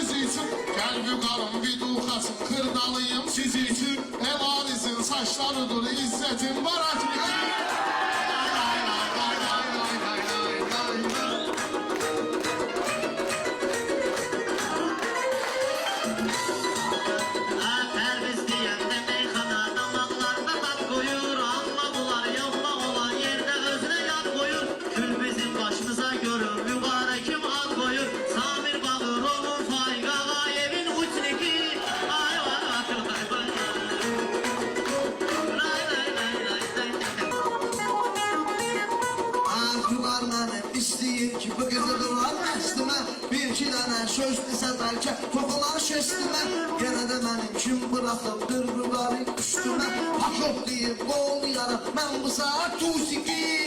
siz için. Gel vüqarım bir duxasın, kırdalıyım siz için. Evarizin saçlarıdır, izzetin var atmikin. İstəyir ki, bu qızı durarma üstümə. Bir iki dənə söz desə bəlkə toxular şestimə. Yenə də mənim kim bıraxıb qırqıları üstümə. Paşok deyib qol yarım, mən bu saat tusiki.